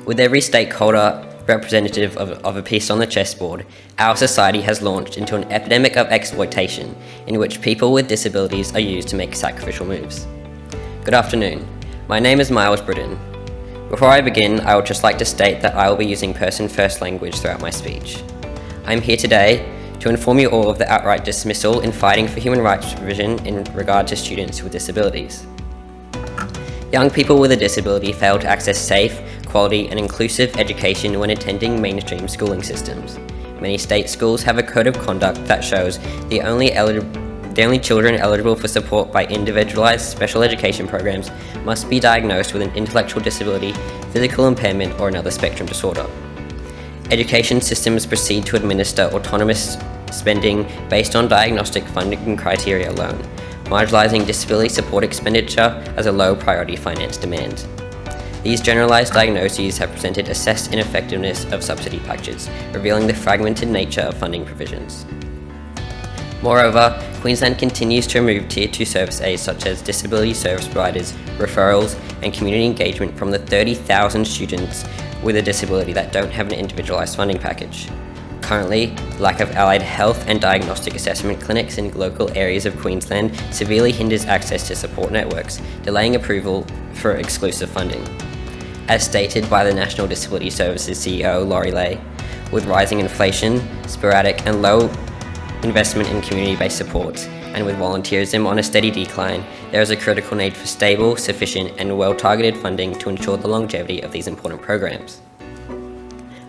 With every stakeholder representative of a piece on the chessboard, our society has launched into an epidemic of exploitation in which people with disabilities are used to make sacrificial moves. Good afternoon. My name is Miles Britton. Before I begin, I would just like to state that I will be using person-first language throughout my speech. I am here today to inform you all of the outright dismissal in fighting for human rights provision in regard to students with disabilities. Young people with a disability fail to access safe, quality and inclusive education when attending mainstream schooling systems. Many state schools have a code of conduct that shows the only children eligible for support by individualized special education programs must be diagnosed with an intellectual disability, physical impairment or another spectrum disorder. Education systems proceed to administer autonomous spending based on diagnostic funding criteria alone, marginalizing disability support expenditure as a low priority finance demand. These generalized diagnoses have presented assessed ineffectiveness of subsidy packages, revealing the fragmented nature of funding provisions. Moreover, Queensland continues to remove Tier 2 service aids such as disability service providers, referrals and community engagement from the 30,000 students with a disability that don't have an individualised funding package. Currently, lack of allied health and diagnostic assessment clinics in local areas of Queensland severely hinders access to support networks, delaying approval for exclusive funding. As stated by the National Disability Services CEO Laurie Lay, with rising inflation, sporadic and low investment in community-based supports, and with volunteerism on a steady decline, there is a critical need for stable, sufficient and well-targeted funding to ensure the longevity of these important programs.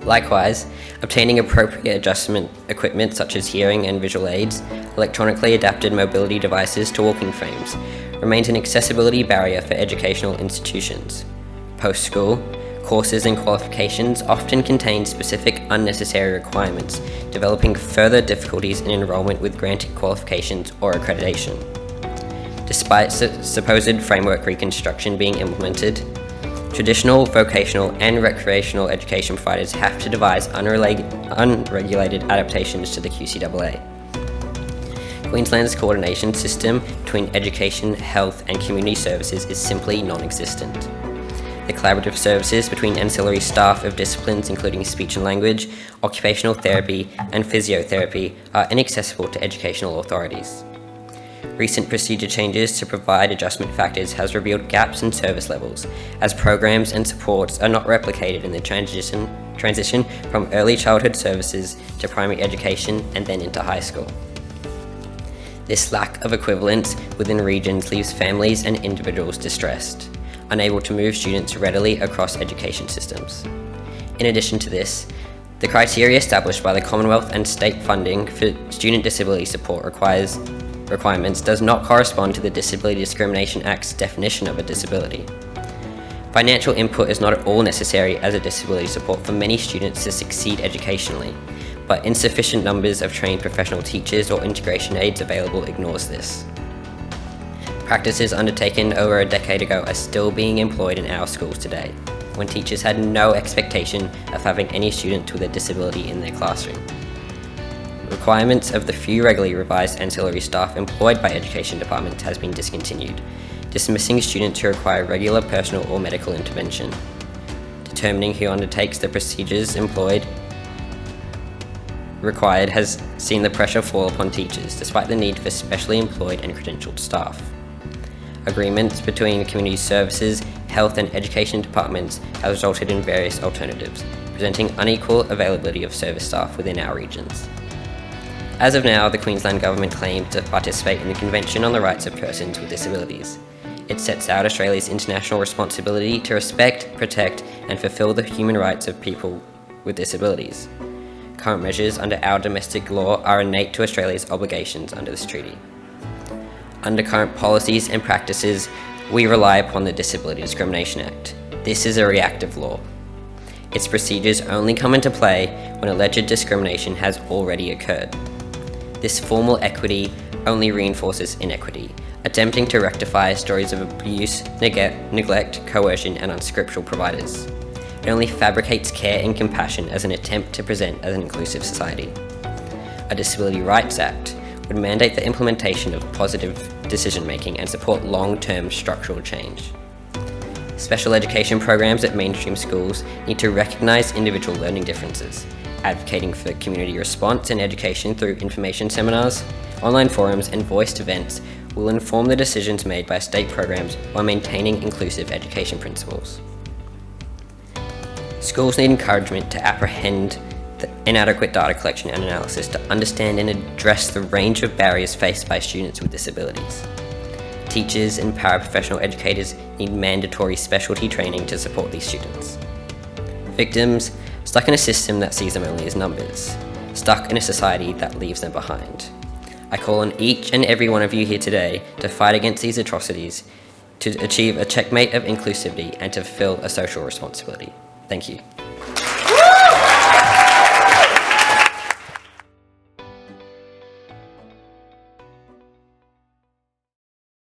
Likewise, obtaining appropriate adjustment equipment such as hearing and visual aids, electronically adapted mobility devices to walking frames, remains an accessibility barrier for educational institutions. Post-school, courses and qualifications often contain specific unnecessary requirements, developing further difficulties in enrolment with granted qualifications or accreditation. Despite supposed framework reconstruction being implemented, traditional, vocational and recreational education providers have to devise unregulated adaptations to the QCAA. Queensland's coordination system between education, health and community services is simply non-existent. The collaborative services between ancillary staff of disciplines including speech and language, occupational therapy and physiotherapy are inaccessible to educational authorities. Recent procedure changes to provide adjustment factors has revealed gaps in service levels, as programs and supports are not replicated in the transition from early childhood services to primary education and then into high school. This lack of equivalence within regions leaves families and individuals distressed, unable to move students readily across education systems. In addition to this, the criteria established by the Commonwealth and state funding for student disability support requirements does not correspond to the Disability Discrimination Act's definition of a disability. Financial input is not at all necessary as a disability support for many students to succeed educationally, but insufficient numbers of trained professional teachers or integration aides available ignores this. Practices undertaken over a decade ago are still being employed in our schools today, when teachers had no expectation of having any student with a disability in their classroom. Requirements of the few regularly revised ancillary staff employed by education departments has been discontinued, dismissing students who require regular personal or medical intervention. Determining who undertakes the procedures required has seen the pressure fall upon teachers, despite the need for specially employed and credentialed staff. Agreements between community services, health and education departments have resulted in various alternatives, presenting unequal availability of service staff within our regions. As of now, the Queensland Government claims to participate in the Convention on the Rights of Persons with Disabilities. It sets out Australia's international responsibility to respect, protect and fulfil the human rights of people with disabilities. Current measures under our domestic law are innate to Australia's obligations under this treaty. Under current policies and practices, we rely upon the Disability Discrimination Act. This is a reactive law. Its procedures only come into play when alleged discrimination has already occurred. This formal equity only reinforces inequity, attempting to rectify stories of abuse, neglect, coercion and unscriptural providers. It only fabricates care and compassion as an attempt to present as an inclusive society. A Disability Rights Act would mandate the implementation of positive decision-making and support long-term structural change. Special education programs at mainstream schools need to recognise individual learning differences, advocating for community response and education through information seminars, online forums and voiced events will inform the decisions made by state programs while maintaining inclusive education principles. Schools need encouragement to apprehend the inadequate data collection and analysis to understand and address the range of barriers faced by students with disabilities. Teachers and paraprofessional educators need mandatory specialty training to support these students. Victims stuck in a system that sees them only as numbers, stuck in a society that leaves them behind. I call on each and every one of you here today to fight against these atrocities, to achieve a checkmate of inclusivity and to fulfill a social responsibility. Thank you.